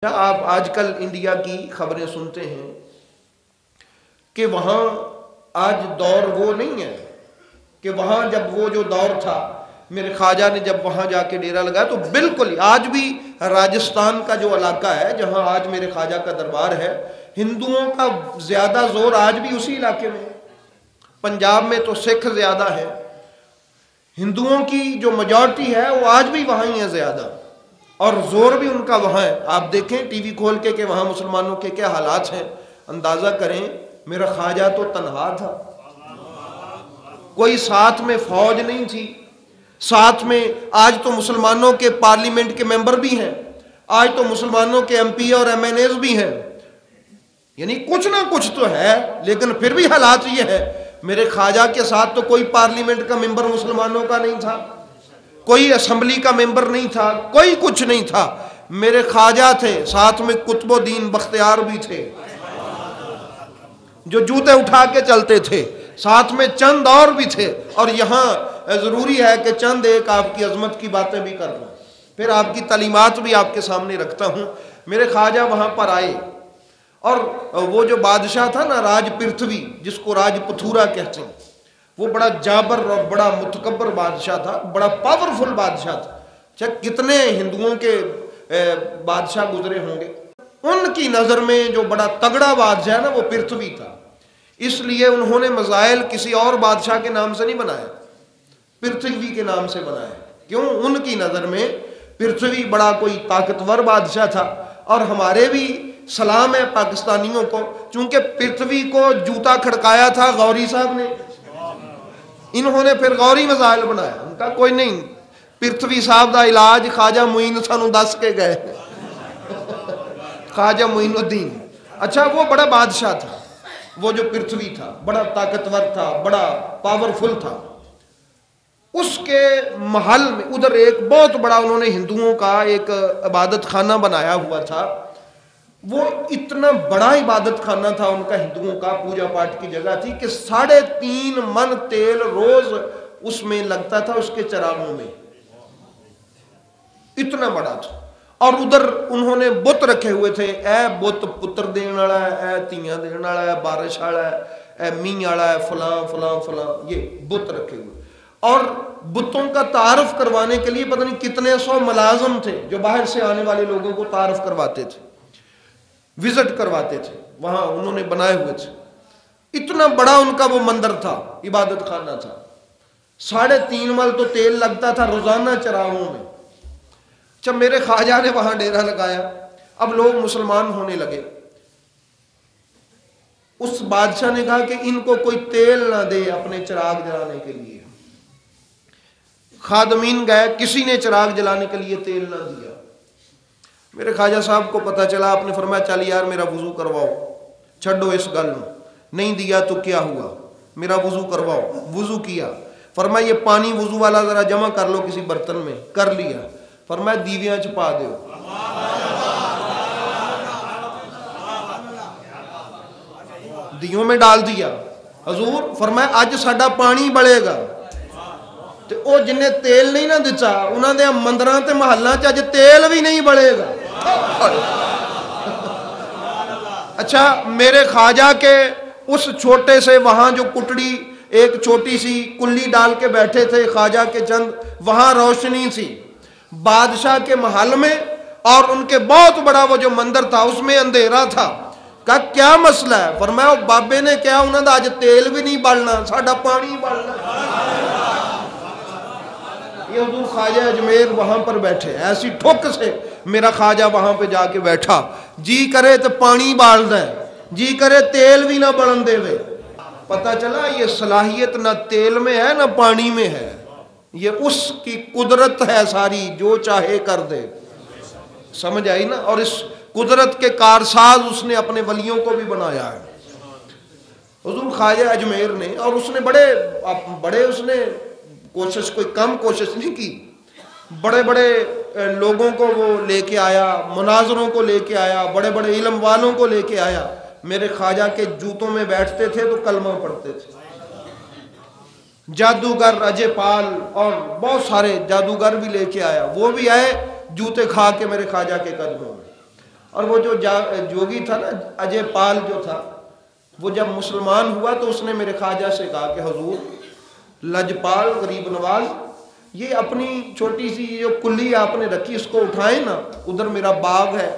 آپ آج کل انڈیا کی خبریں سنتے ہیں کہ وہاں آج دور وہ نہیں ہے کہ وہاں جب وہ جو دور تھا میرے خواجہ نے جب وہاں جا کے ڈیرا لگایا تو بالکل آج بھی راجستھان کا جو علاقہ ہے جہاں آج میرے خواجہ کا دربار ہے، ہندوؤں کا زیادہ زور آج بھی اسی علاقے میں ہے۔ پنجاب میں تو سکھ زیادہ ہے، ہندوؤں کی جو میجورٹی ہے وہ آج بھی وہاں ہی ہے زیادہ، اور زور بھی ان کا وہاں ہے۔ آپ دیکھیں ٹی وی کھول کے کہ وہاں مسلمانوں کے کیا حالات ہیں، اندازہ کریں۔ میرا خواجہ تو تنہا تھا، کوئی ساتھ میں فوج نہیں تھی، ساتھ میں آج تو مسلمانوں کے پارلیمنٹ کے ممبر بھی ہیں، آج تو مسلمانوں کے ایم پی اور ایم این ایز بھی ہیں، یعنی کچھ نہ کچھ تو ہے، لیکن پھر بھی حالات یہ ہے۔ میرے خواجہ کے ساتھ تو کوئی پارلیمنٹ کا ممبر مسلمانوں کا نہیں تھا، کوئی اسمبلی کا ممبر نہیں تھا، کوئی کچھ نہیں تھا۔ میرے خواجہ تھے، ساتھ میں قطب الدین بختیار بھی تھے جو جوتے اٹھا کے چلتے تھے، ساتھ میں چند اور بھی تھے۔ اور یہاں ضروری ہے کہ چند ایک آپ کی عظمت کی باتیں بھی کر لوں، پھر آپ کی تعلیمات بھی آپ کے سامنے رکھتا ہوں۔ میرے خواجہ وہاں پر آئے، اور وہ جو بادشاہ تھا نا راج پرتھوی، جس کو راج پتھورا کہتے ہیں، وہ بڑا جابر اور بڑا متکبر بادشاہ تھا، بڑا پاورفل بادشاہ تھا۔ چاہے کتنے ہندوؤں کے بادشاہ گزرے ہوں گے، ان کی نظر میں جو بڑا تگڑا بادشاہ ہے نا وہ پرتھوی تھا۔ اس لیے انہوں نے مزائل کسی اور بادشاہ کے نام سے نہیں بنایا، پرتھوی کے نام سے بنایا۔ کیوں؟ ان کی نظر میں پرتھوی بڑا کوئی طاقتور بادشاہ تھا۔ اور ہمارے بھی سلام ہے پاکستانیوں کو، چونکہ پرتھوی کو جوتا کھڑکایا تھا غوری صاحب نے، انہوں نے پھر غوری مزائل بنایا۔ ان کا کوئی نہیں، پرتھوی صاحب دا علاج خواجہ معین سانو دس کے گئے، خواجہ معین الدین۔ اچھا، وہ بڑا بادشاہ تھا، وہ جو پرتھوی تھا بڑا طاقتور تھا، بڑا پاورفل تھا۔ اس کے محل میں ادھر ایک بہت بڑا انہوں نے ہندوؤں کا ایک عبادت خانہ بنایا ہوا تھا۔ وہ اتنا بڑا عبادت خانہ تھا ان کا، ہندوؤں کا پوجا پاٹ کی جگہ تھی کہ 3.5 من تیل روز اس میں لگتا تھا، اس کے چراغوں میں، اتنا بڑا تھا۔ اور ادھر انہوں نے بت رکھے ہوئے تھے، اے بت پتر دین والا ہے، اے تیاں دین والا ہے، بارش والا ہے، اے میہ والا ہے، فلاں فلاں فلاں، یہ بت رکھے ہوئے۔ اور بتوں کا تعارف کروانے کے لیے پتہ نہیں کتنے 100 ملازم تھے جو باہر سے آنے والے لوگوں کو تعارف کرواتے تھے، وزٹ کرواتے تھے، وہاں انہوں نے بنائے ہوئے تھے۔ اتنا بڑا ان کا وہ مندر تھا، عبادت خانہ تھا۔ 3.5 من تو تیل لگتا تھا روزانہ چراغوں میں۔ جب میرے خواجہ نے وہاں ڈیرا لگایا، اب لوگ مسلمان ہونے لگے۔ اس بادشاہ نے کہا کہ ان کو کوئی تیل نہ دے اپنے چراغ جلانے کے لیے۔ خادمین گئے، کسی نے چراغ جلانے کے لیے تیل نہ دیا۔ میرے خواجہ صاحب کو پتہ چلا، آپ نے فرمایا چل یار میرا وضو کرواؤ، چھڈو اس گل میں، نہیں دیا تو کیا ہوا، میرا وضو کرواؤ۔ وضو کیا، فرمایا یہ پانی وضو والا ذرا جمع کر لو کسی برتن میں، کر لیا۔ فرمایا دیویاں چ پا دیو۔ دیوں میں ڈال دیا۔ حضور فرمایا اج ساڈا پانی بڑھے گا۔ تے او جن نے تیل نہیں نہ دتا انہاں دے مندراں تے محلاں چ اج تیل بھی نہیں بڑھے گا۔ اچھا، میرے خواجہ کے اس چھوٹے سے وہاں جو کٹڑی ایک چھوٹی سی کلی ڈال کے بیٹھے تھے خواجہ کے چند، وہاں روشنی تھی۔ بادشاہ کے محل میں اور ان کے بہت بڑا وہ جو مندر تھا اس میں اندھیرا تھا۔ کہا کیا مسئلہ ہے؟ فرمایا بابے نے کیا انہوں نے آج تیل بھی نہیں بڑھنا، ساڈا پانی بڑھنا۔ یہ حضور خواجہ اجمیر وہاں پر بیٹھے، ایسی ٹھوک سے میرا خواجہ وہاں پہ جا کے بیٹھا، جی کرے تو پانی بال دے، جی کرے تیل بھی نہ بڑھن دے وے۔ پتہ چلا یہ صلاحیت نہ تیل میں ہے نہ پانی میں ہے، یہ اس کی قدرت ہے ساری، جو چاہے کر دے۔ سمجھ آئی نا؟ اور اس قدرت کے کارساز اس نے اپنے ولیوں کو بھی بنایا ہے حضور خواجہ اجمیر نے۔ اور اس نے بڑے اس نے کوشش، کوئی کم کوشش نہیں کی، بڑے بڑے لوگوں کو وہ لے کے آیا، مناظروں کو لے کے آیا، بڑے بڑے علم والوں کو لے کے آیا۔ میرے خواجہ کے جوتوں میں بیٹھتے تھے تو کلمہ پڑھتے تھے۔ جادوگر اجے پال اور بہت سارے جادوگر بھی لے کے آیا، وہ بھی آئے جوتے کھا کے میرے خواجہ کے قدموں میں۔ اور وہ جو جوگی تھا نا اجے پال جو تھا، وہ جب مسلمان ہوا تو اس نے میرے خواجہ سے کہا کہ حضور لجپال غریب نواز، یہ اپنی چھوٹی سی جو کلی آپ نے رکھی اس کو اٹھائیں نا، ادھر میرا باغ ہے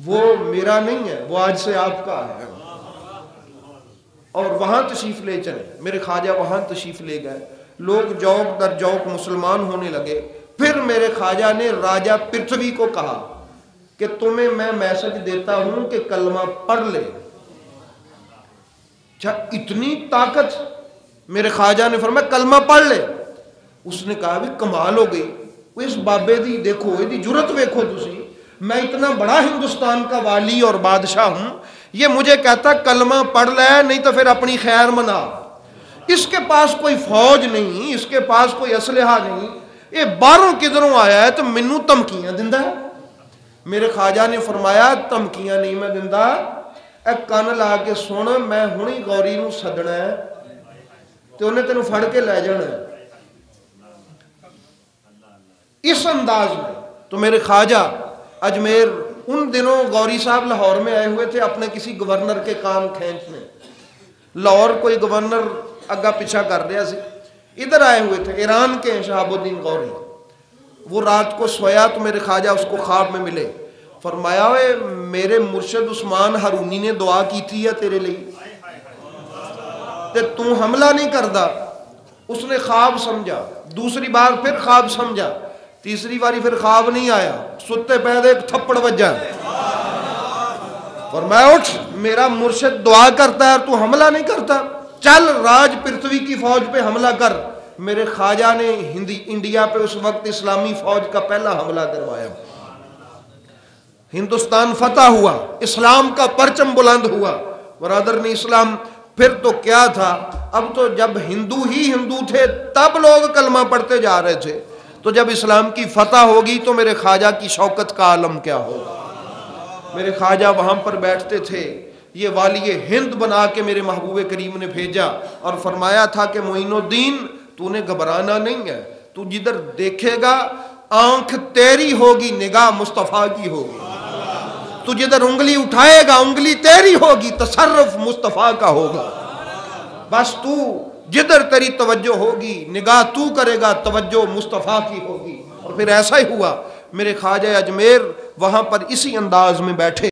وہ میرا نہیں ہے، وہ آج سے آپ کا ہے، اور وہاں تشریف لے چلے۔ میرے خواجہ وہاں تشریف لے گئے، لوگ جوک در جوک مسلمان ہونے لگے۔ پھر میرے خواجہ نے راجہ پرتھوی کو کہا کہ تمہیں میں میسج دیتا ہوں کہ کلمہ پڑھ لے۔ اچھا اتنی طاقت! میرے خواجہ نے فرمایا کلمہ پڑھ لے۔ اس نے کہا بھی کمال ہو گئی، اس بابے دی دیکھو یہ دی جرت ویکھو تسی، میں اتنا بڑا ہندوستان کا والی اور بادشاہ ہوں، یہ مجھے کہتا کلمہ پڑھ لے نہیں تو پھر اپنی خیر منا۔ اس کے پاس کوئی فوج نہیں، اس کے پاس کوئی اسلحہ نہیں، یہ باہروں کدھروں آیا ہے تو منو دھمکیاں دیندا ہے۔ میرے خواجہ نے فرمایا دھمکیاں نہیں میں دیندا، اے کان لا کے سن، میں ہنی گوری نو سدنا ہے تے انہیں تینوں پھڑ کے لے جانا ہے۔ اس انداز میں تو میرے خواجہ اجمیر، ان دنوں غوری صاحب لاہور میں آئے ہوئے تھے اپنے کسی گورنر کے کام کھینچنے، لاہور کوئی گورنر اگا پیچھا کر رہا سی، ادھر آئے ہوئے تھے ایران کے شہاب الدین غوری۔ وہ رات کو سویا تو میرے خواجہ اس کو خواب میں ملے، فرمایا اے میرے مرشد عثمان ہارونی نے دعا کی تھی ہے تیرے لیے تے تو حملہ نہیں کردا۔ اس نے خواب سمجھا، دوسری بار پھر خواب سمجھا، تیسری باری پھر خواب نہیں آیا، ستے پید ایک تھپڑ بجا، فرمایا اٹھ میرا مرشد دعا کرتا ہے تو حملہ نہیں کرتا، چل راج پرتھوی کی فوج پہ حملہ کر۔ میرے خواجہ نے انڈیا پہ اس وقت اسلامی فوج کا پہلا حملہ کروایا، ہندوستان فتح ہوا، اسلام کا پرچم بلند ہوا۔ برادران اسلام پھر تو کیا تھا، اب تو جب ہندو ہی ہندو تھے تب لوگ کلمہ پڑھتے جا رہے تھے، تو جب اسلام کی فتح ہوگی تو میرے خواجہ کی شوکت کا عالم کیا ہوگا۔ میرے خواجہ وہاں پر بیٹھتے تھے، یہ والی ہند بنا کے میرے محبوب کریم نے بھیجا اور فرمایا تھا کہ معین الدین تو نے گھبرانا نہیں ہے، تو جدھر دیکھے گا آنکھ تیری ہوگی، نگاہ مصطفیٰ کی ہوگی، تو جدھر انگلی اٹھائے گا انگلی تیری ہوگی، تصرف مصطفیٰ کا ہوگا، بس تو جدھر تیری توجہ ہوگی نگاہ تو کرے گا، توجہ مصطفیٰ کی ہوگی۔ اور پھر ایسا ہی ہوا، میرے خواجہ اجمیر وہاں پر اسی انداز میں بیٹھے۔